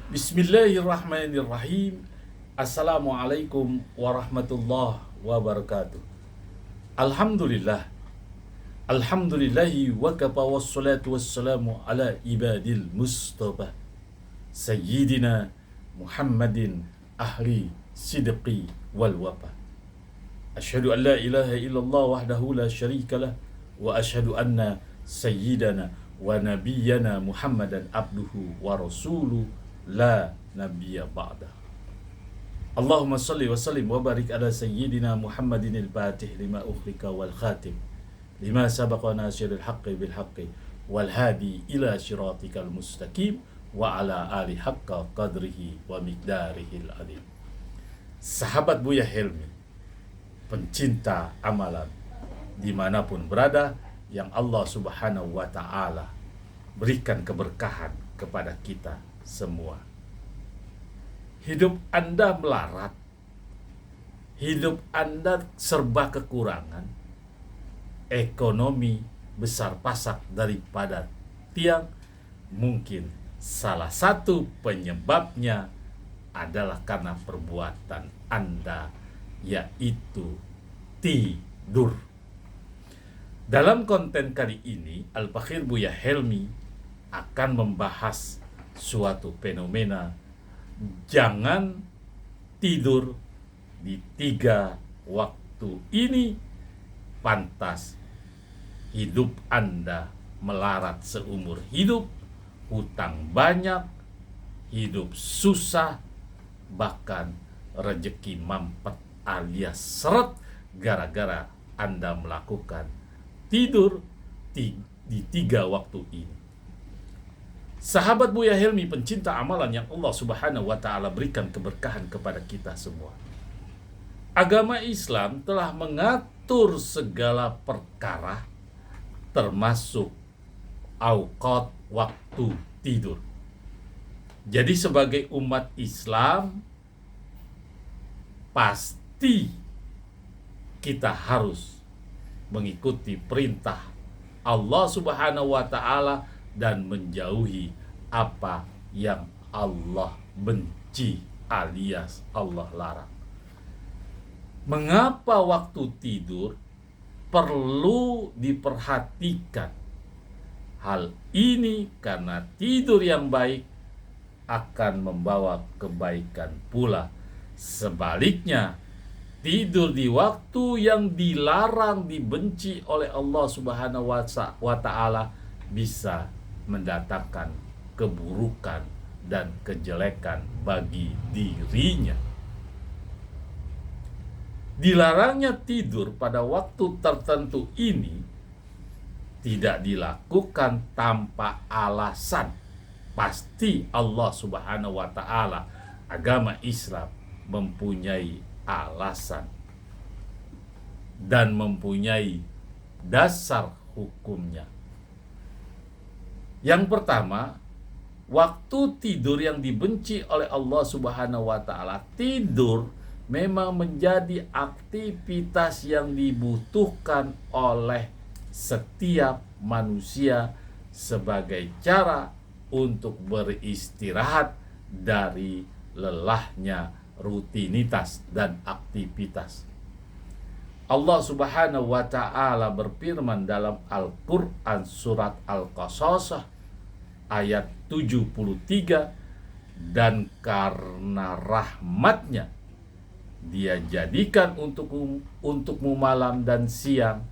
Bismillahirrahmanirrahim. Assalamualaikum warahmatullahi wabarakatuh. Alhamdulillah. Alhamdulillahi wa kafa wassalatu wassalamu ala ibadil mustafa Sayyidina Muhammadin ahli sidqi wal wafa. Asyhadu an la ilaha illallah wahdahu la syarikalah wa asyhadu anna sayyidana wa nabiyyana Muhammadan abduhu wa rasuluh la nabiyya ba'da. Allahumma salli wa sallim wa barik ala sayyidina Muhammadin al-Fatih lima ukhlika wal khatim lima sabaqa nasiril haqqi bil haqqi wal hadi ila syiratikal mustaqim wa ala ali haqqa qadrihi wa miqdarihil azim. Sahabat Buya Helmi, pencinta amalan dimanapun berada, yang Allah subhanahu wa ta'ala berikan keberkahan kepada kita semua. Hidup Anda melarat, hidup Anda serba kekurangan, ekonomi besar pasak daripada tiang, mungkin salah satu penyebabnya adalah karena perbuatan Anda, yaitu tidur. Dalam konten kali ini, Al-Fakhir Buya Helmi akan membahas suatu fenomena jangan tidur di 3 waktu ini. Pantas hidup Anda melarat seumur hidup, hutang banyak, hidup susah, bahkan rejeki mampet alias seret gara-gara Anda melakukan tidur di 3 waktu ini. Sahabat Buya Helmi, pencinta amalan yang Allah subhanahu wa ta'ala berikan keberkahan kepada kita semua. Agama Islam telah mengatur segala perkara, termasuk auqat waktu tidur. Jadi sebagai umat Islam, pasti kita harus mengikuti perintah Allah subhanahu wa ta'ala dan menjauhi apa yang Allah benci alias Allah larang. Mengapa waktu tidur perlu diperhatikan? Hal ini karena tidur yang baik akan membawa kebaikan pula. Sebaliknya, tidur di waktu yang dilarang, dibenci oleh Allah subhanahu wa ta'ala bisa mendatangkan keburukan dan kejelekan bagi dirinya. Dilarangnya tidur pada waktu tertentu ini tidak dilakukan tanpa alasan. Pasti Allah subhanahu wa ta'ala, agama Islam mempunyai alasan dan mempunyai dasar hukumnya. Yang pertama, waktu tidur yang dibenci oleh Allah subhanahu wa ta'ala, tidur memang menjadi aktivitas yang dibutuhkan oleh setiap manusia sebagai cara untuk beristirahat dari lelahnya rutinitas dan aktivitas. Allah subhanahu wa ta'ala berfirman dalam Al-Quran surat Al-Qasasah ayat 73, dan karena rahmatnya Dia jadikan untukmu malam dan siang,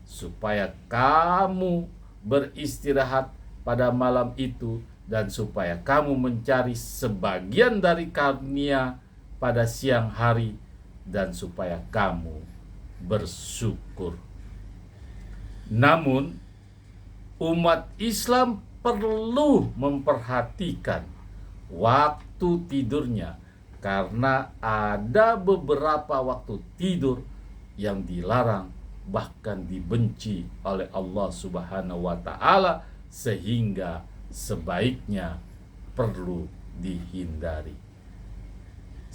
supaya kamu beristirahat pada malam itu, dan supaya kamu mencari sebagian dari karunia pada siang hari, dan supaya kamu bersyukur. Namun, umat Islam perlu memperhatikan waktu tidurnya, karena ada beberapa waktu tidur yang dilarang, bahkan dibenci oleh Allah subhanahu wa ta'ala, sehingga sebaiknya perlu dihindari.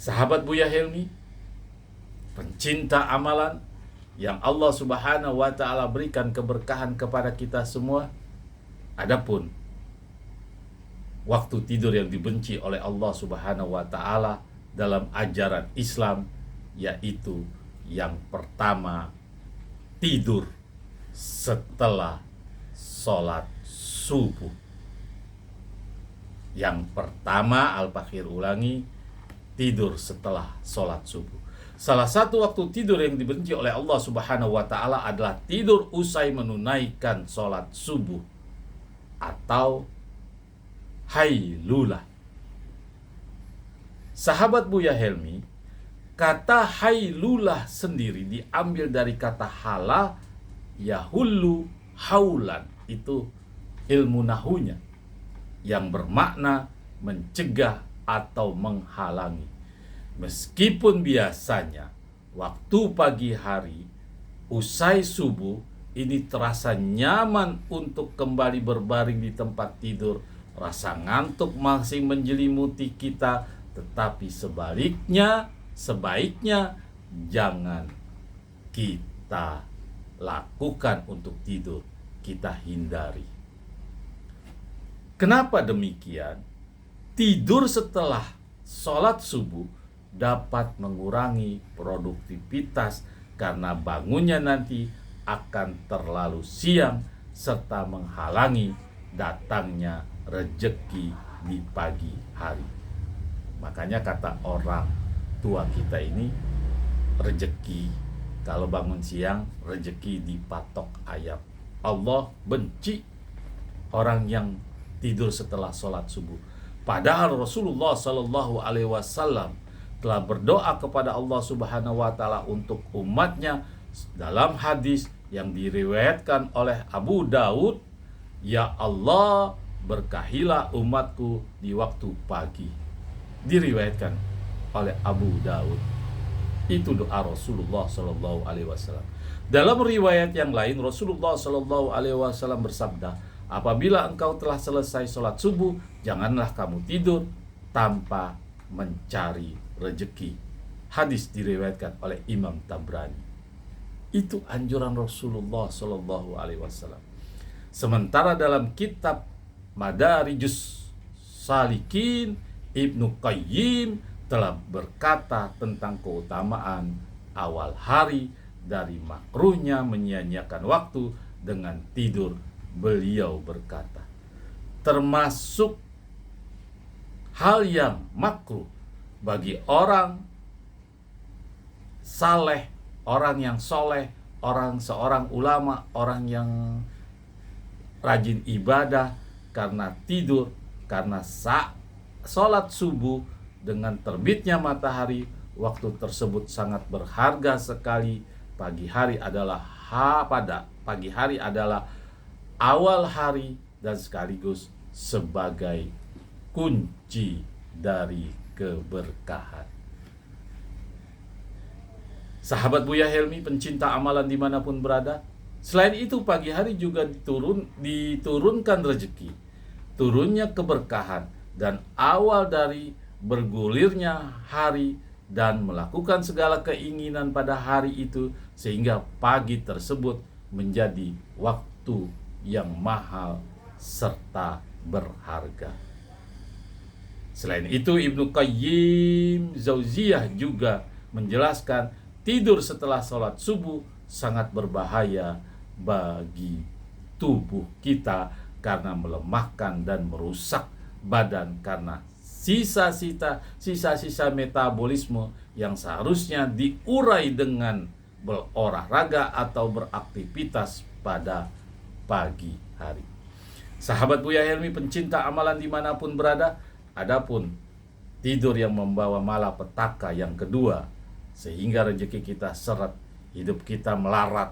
Sahabat Buya Helmi, pencinta amalan yang Allah subhanahu wa ta'ala berikan keberkahan kepada kita semua, adapun waktu tidur yang dibenci oleh Allah Subhanahu wa taala dalam ajaran Islam, yaitu yang pertama, tidur setelah sholat subuh. Yang pertama, Al-Fakir ulangi, tidur setelah sholat subuh. Salah satu waktu tidur yang dibenci oleh Allah Subhanahu wa taala adalah tidur usai menunaikan sholat subuh atau hailulah. Sahabat Buya Helmi, kata hailulah sendiri diambil dari kata hala yahullu haulan. Itu ilmu nahunya yang bermakna mencegah atau menghalangi. Meskipun biasanya waktu pagi hari usai subuh ini terasa nyaman untuk kembali berbaring di tempat tidur, rasa ngantuk masih menjelimuti kita, tetapi sebaiknya jangan kita lakukan untuk tidur, kita hindari. Kenapa demikian? Tidur setelah sholat subuh dapat mengurangi produktivitas karena bangunnya nanti akan terlalu siang serta menghalangi datangnya rejeki di pagi hari. Makanya kata orang tua kita ini, rejeki kalau bangun siang, rejeki dipatok ayam. Allah benci orang yang tidur setelah sholat subuh. Padahal Rasulullah Shallallahu Alaihi Wasallam telah berdoa kepada Allah Subhanahu Wa Taala untuk umatnya dalam hadis yang diriwayatkan oleh Abu Daud, ya Allah, berkahilah umatku di waktu pagi. Diriwayatkan oleh Abu Daud. Itu doa Rasulullah Shallallahu Alaihi Wasallam. Dalam riwayat yang lain, Rasulullah Shallallahu Alaihi Wasallam bersabda, apabila engkau telah selesai sholat subuh, janganlah kamu tidur tanpa mencari rejeki. Hadis diriwayatkan oleh Imam Tabrani. Itu anjuran Rasulullah Shallallahu Alaihi Wasallam. Sementara dalam kitab Madarijus Salikin, Ibnu Qayyim telah berkata tentang keutamaan awal hari dari makruhnya menyia-nyiakan waktu dengan tidur. Beliau berkata, termasuk hal yang makruh bagi orang saleh, orang yang soleh, seorang ulama, orang yang rajin ibadah karena tidur, karena sholat subuh dengan terbitnya matahari, waktu tersebut sangat berharga sekali. Pagi hari adalah awal hari dan sekaligus sebagai kunci dari keberkahan. Sahabat Buya Helmi, pencinta amalan dimanapun berada, selain itu pagi hari juga diturunkan rezeki, turunnya keberkahan, dan awal dari bergulirnya hari dan melakukan segala keinginan pada hari itu, sehingga pagi tersebut menjadi waktu yang mahal serta berharga. Selain itu, Ibnu Qayyim Jauziyah juga menjelaskan tidur setelah sholat subuh sangat berbahaya bagi tubuh kita karena melemahkan dan merusak badan, karena sisa-sisa metabolisme yang seharusnya diurai dengan berolahraga atau beraktivitas pada pagi hari. Sahabat Buya Helmi, pencinta amalan dimanapun berada, adapun tidur yang membawa malapetaka yang kedua, sehingga rezeki kita seret, hidup kita melarat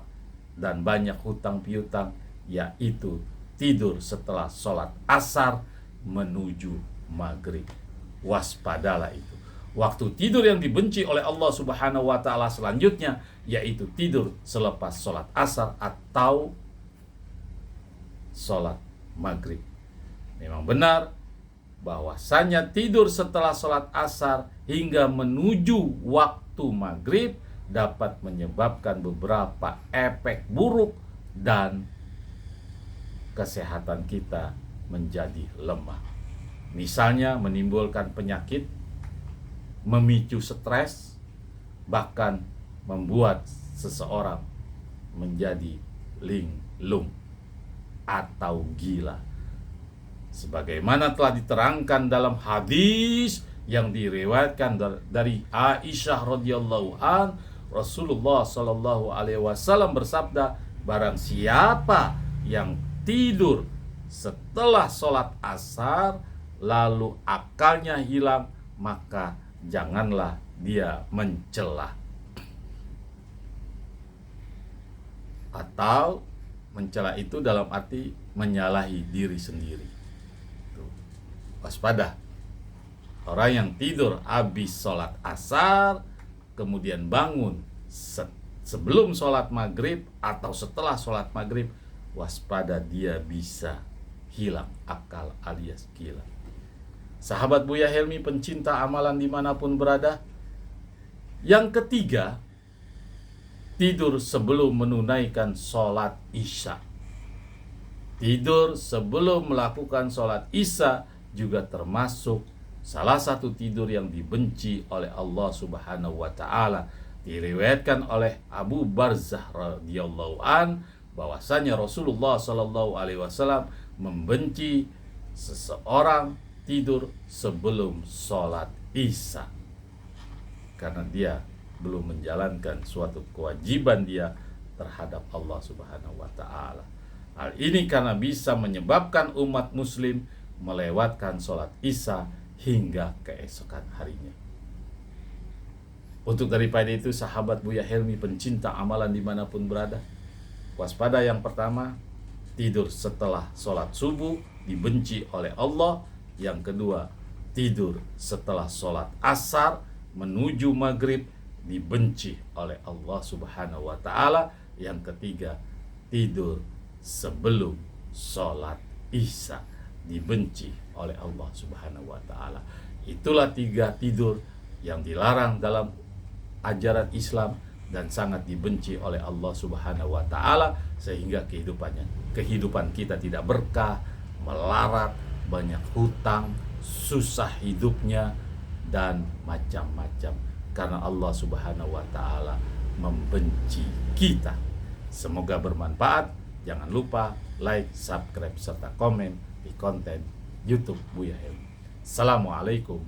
dan banyak hutang piutang, yaitu tidur setelah sholat asar menuju maghrib. Waspadalah itu. Waktu tidur yang dibenci oleh Allah Subhanahu wa Ta'ala selanjutnya, yaitu tidur selepas sholat asar atau sholat maghrib. Memang benar bahwasanya tidur setelah sholat asar hingga menuju waktu maghrib dapat menyebabkan beberapa efek buruk dan kesehatan kita menjadi lemah. Misalnya menimbulkan penyakit, memicu stres, bahkan membuat seseorang menjadi linglung atau gila. Sebagaimana telah diterangkan dalam hadis yang diriwayatkan dari Aisyah radhiyallahu an, Rasulullah sallallahu alaihi wasallam bersabda, barang siapa yang tidur setelah sholat asar lalu akalnya hilang, maka janganlah dia mencela. Atau mencela itu dalam arti menyalahi diri sendiri. Waspada. Orang yang tidur habis sholat asar, kemudian bangun sebelum sholat maghrib atau setelah sholat maghrib, waspada, dia bisa hilang akal alias gila. Sahabat Buya Helmi pencinta amalan dimanapun berada. Yang ketiga, tidur sebelum menunaikan sholat isya. Tidur sebelum melakukan sholat isya juga termasuk salah satu tidur yang dibenci oleh Allah Subhanahu wa taala. Diriwayatkan oleh Abu Barzah radhiyallahu an bahwasanya Rasulullah sallallahu alaihi wasallam membenci seseorang tidur sebelum sholat isya karena dia belum menjalankan suatu kewajiban dia terhadap Allah Subhanahu wa taala. Hal ini karena bisa menyebabkan umat muslim melewatkan sholat isya hingga keesokan harinya. Untuk daripada itu, sahabat Buya Helmi pencinta amalan dimanapun berada, waspada. Yang pertama, tidur setelah sholat subuh dibenci oleh Allah. Yang kedua, tidur setelah sholat asar menuju maghrib dibenci oleh Allah Subhanahu wa ta'ala. Yang ketiga, tidur sebelum sholat isya dibenci oleh Allah Subhanahu wa ta'ala. Itulah 3 tidur yang dilarang dalam ajaran Islam dan sangat dibenci oleh Allah Subhanahu wa ta'ala, sehingga kehidupan kita tidak berkah, melarat, banyak hutang, susah hidupnya, dan macam-macam, karena Allah Subhanahu wa ta'ala membenci kita. Semoga bermanfaat. Jangan lupa like, subscribe, serta komen di konten YouTube Buya Helmi. Assalamualaikum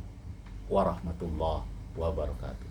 warahmatullahi wabarakatuh.